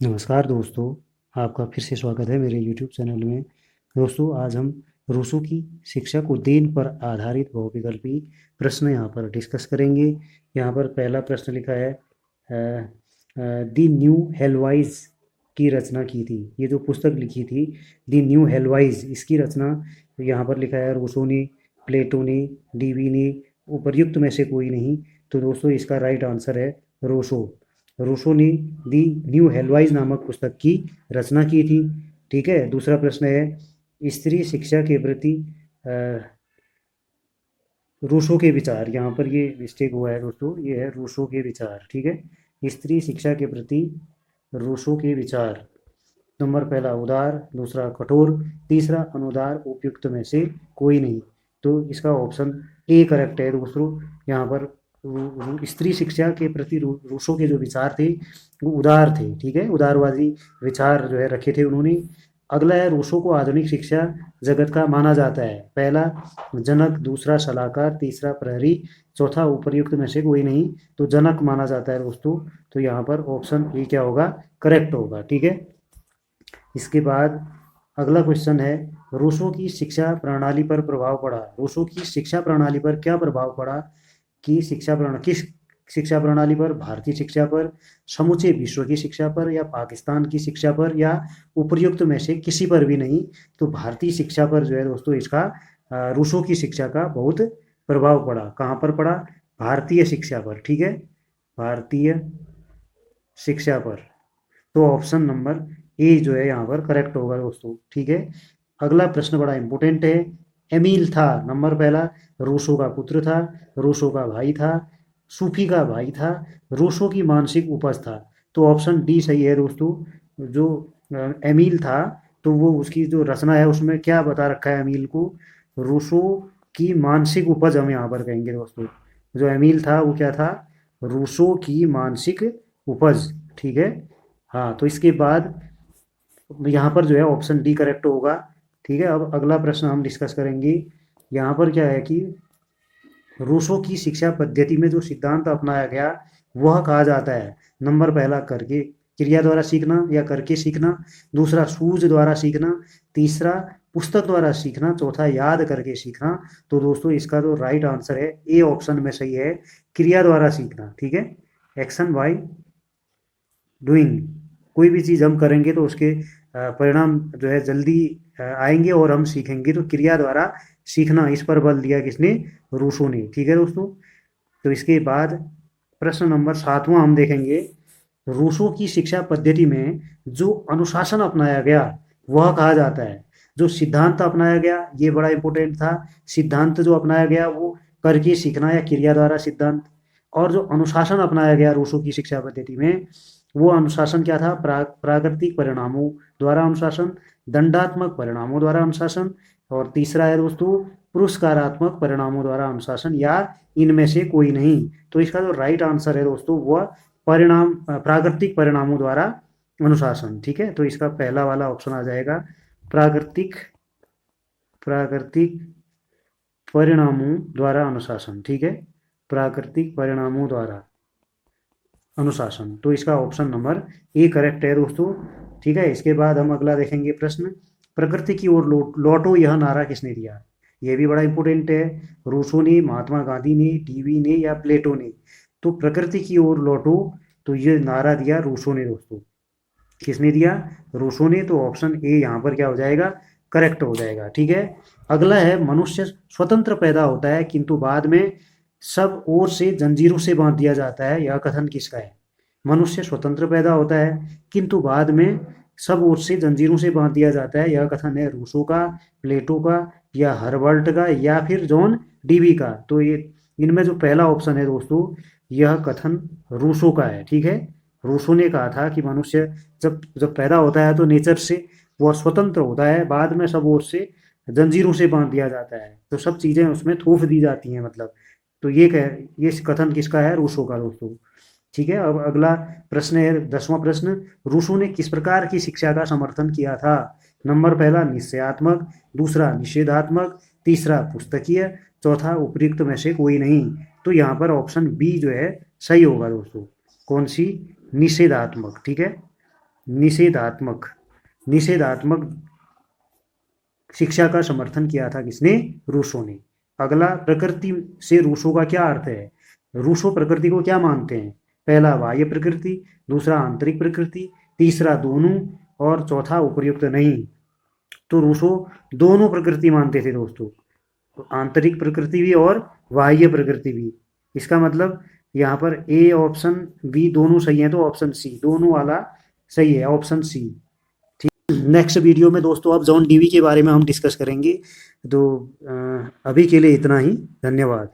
नमस्कार दोस्तों, आपका फिर से स्वागत है मेरे यूट्यूब चैनल में। दोस्तों, आज हम रूसों की शिक्षा को देन पर आधारित बहुविकल्पी प्रश्न यहाँ पर डिस्कस करेंगे। यहाँ पर पहला प्रश्न लिखा है, दी न्यू हेलवाइज की रचना की थी। ये जो पुस्तक लिखी थी दी न्यू हेलवाइज, इसकी रचना यहाँ पर लिखा है रूसो ने, प्लेटो ने, डीवी ने, उपर्युक्त में से कोई नहीं। तो दोस्तों, इसका राइट आंसर है रूसो। रूसो ने दी न्यू हेलवाइज नामक पुस्तक की रचना की थी। ठीक है। दूसरा प्रश्न है, स्त्री शिक्षा के प्रति रूसो के विचार। यहाँ पर ये मिस्टेक हुआ है दोस्तों, ये है रूसो के विचार। ठीक है। स्त्री शिक्षा के प्रति रूसो के विचार। नंबर पहला उदार, दूसरा कठोर, तीसरा अनुदार, उपयुक्त में से कोई नहीं। तो इसका ऑप्शन ए करेक्ट है दोस्तों। यहाँ पर स्त्री शिक्षा के प्रति रूसो के जो विचार थे वो उदार थे। ठीक है, उदारवादी विचार जो है रखे थे उन्होंने। अगला है, रूसो को आधुनिक शिक्षा जगत का माना जाता है। पहला जनक, दूसरा सलाहकार, तीसरा प्रहरी, चौथा उपर्युक्त में से कोई नहीं। तो जनक माना जाता है दोस्तों। तो यहाँ पर ऑप्शन ए क्या होगा, करेक्ट होगा। ठीक है। इसके बाद अगला क्वेश्चन है, रूसो की शिक्षा प्रणाली पर प्रभाव पड़ा। रूसो की शिक्षा प्रणाली पर क्या प्रभाव पड़ा? कि किस शिक्षा प्रणाली पर? भारतीय शिक्षा पर, समूचे विश्व की शिक्षा पर, या पाकिस्तान की शिक्षा पर, या उपर्युक्त में से किसी पर भी नहीं। तो भारतीय शिक्षा पर जो है दोस्तों इसका रूसो की शिक्षा का बहुत प्रभाव पड़ा। कहाँ पर पड़ा? भारतीय शिक्षा पर। ठीक है, भारतीय शिक्षा पर। तो ऑप्शन नंबर ए जो है यहाँ पर करेक्ट होगा दोस्तों। ठीक है। अगला प्रश्न बड़ा इंपॉर्टेंट है। एमील था, नंबर पहला, रूसो का पुत्र था, रूसो का भाई था, सूफी का भाई था, रूसो की मानसिक उपज था। तो ऑप्शन डी सही है दोस्तों। जो एमील था, तो वो उसकी जो रचना है उसमें क्या बता रखा है एमील को? रूसो की मानसिक उपज हम यहाँ पर कहेंगे दोस्तों। जो एमील था वो क्या था? रूसो की मानसिक उपज। ठीक है। हाँ, तो इसके बाद यहाँ पर जो है ऑप्शन डी करेक्ट होगा। ठीक है। अब अगला प्रश्न हम डिस्कस करेंगे। यहाँ पर क्या है कि रूसो की शिक्षा पद्धति में जो सिद्धांत अपनाया गया वह कहा जाता है। नंबर पहला, करके क्रिया द्वारा सीखना या करके सीखना, दूसरा सूझ द्वारा सीखना, तीसरा पुस्तक द्वारा सीखना, चौथा याद करके सीखना। तो दोस्तों इसका जो राइट आंसर है ए ऑप्शन में सही है, क्रिया द्वारा सीखना। ठीक है, एक्शन बाय डूइंग। कोई भी चीज़ हम करेंगे तो उसके परिणाम जो है जल्दी आएंगे और हम सीखेंगे। तो क्रिया द्वारा सीखना, इस पर बल दिया किसने? रूसो ने। ठीक है दोस्तों। तो इसके बाद प्रश्न नंबर 7वां हम देखेंगे। रूसो की शिक्षा पद्धति में जो अनुशासन अपनाया गया वह कहा जाता है। जो सिद्धांत अपनाया गया ये बड़ा इंपॉर्टेंट था। सिद्धांत जो अपनाया गया वो करके सीखना या क्रिया द्वारा सिद्धांत। और जो अनुशासन अपनाया गया रूसो की शिक्षा पद्धति में, वो अनुशासन क्या था? प्राकृतिक परिणामों द्वारा अनुशासन, दंडात्मक परिणामों द्वारा अनुशासन, और तीसरा है दोस्तों पुरस्कारात्मक परिणामों द्वारा अनुशासन, या इनमें से कोई नहीं। तो इसका जो राइट आंसर है दोस्तों वह प्राकृतिक परिणामों द्वारा अनुशासन। ठीक है। तो इसका पहला वाला ऑप्शन आ जाएगा, प्राकृतिक प्राकृतिक परिणामों द्वारा अनुशासन। ठीक है, प्राकृतिक परिणामों द्वारा अनुशासन। तो इसका ऑप्शन नंबर ए करेक्ट है दोस्तों। ठीक है। इसके बाद हम अगला देखेंगे प्रश्न, प्रकृति की ओर लौटो यह नारा किसने दिया? ये भी बड़ा इंपॉर्टेंट है। रूसो ने, महात्मा गांधी ने, डीवी ने, या प्लेटो ने? तो प्रकृति की ओर लौटो, तो ये नारा दिया रूसो ने दोस्तों। किसने दिया? रूसो ने। तो ऑप्शन ए यहाँ पर क्या हो जाएगा, करेक्ट हो जाएगा। ठीक है। अगला है, मनुष्य स्वतंत्र पैदा होता है किंतु बाद में सब ओर से जंजीरों से बांध दिया जाता है। यह कथन किसका है? मनुष्य स्वतंत्र पैदा होता है किंतु बाद में सब ओर से जंजीरों से बांध दिया जाता है। यह कथन है रूसो का, प्लेटो का, या हर्बर्ट का, या फिर जॉन डीवी का? तो ये इनमें जो पहला ऑप्शन है दोस्तों, यह कथन रूसो का है। ठीक है। रूसो ने कहा था कि मनुष्य जब जब पैदा होता है तो नेचर से वह स्वतंत्र होता है, बाद में सब ओर से जंजीरों से बांध दिया जाता है। तो सब चीज़ें उसमें थोप दी जाती हैं मतलब। तो ये कथन किसका है? रूसो का दोस्तों। ठीक है। अब अगला प्रश्न है 10वां प्रश्न, रूसो ने किस प्रकार की शिक्षा का समर्थन किया था? नंबर पहला निश्चयात्मक, दूसरा निषेधात्मक, तीसरा पुस्तकीय, चौथा उपयुक्त में से कोई नहीं। तो यहाँ पर ऑप्शन बी जो है सही होगा दोस्तों। कौन सी? निषेधात्मक। ठीक है। निषेधात्मक निषेधात्मक शिक्षा का समर्थन किया था किसने? रूसो ने। अगला, प्रकृति से रूसो का क्या अर्थ है? रूसो प्रकृति को क्या मानते हैं? पहला बाह्य प्रकृति, दूसरा आंतरिक प्रकृति, तीसरा दोनों, और चौथा उपर्युक्त नहीं। तो रूसो दोनों प्रकृति मानते थे दोस्तों, तो आंतरिक प्रकृति भी और बाह्य प्रकृति भी। इसका मतलब यहाँ पर ए ऑप्शन बी दोनों सही है, तो ऑप्शन सी दोनों वाला सही है, ऑप्शन सी। नेक्स्ट वीडियो में दोस्तों अब जॉन डीवी के बारे में हम डिस्कस करेंगे। तो अभी के लिए इतना ही, धन्यवाद।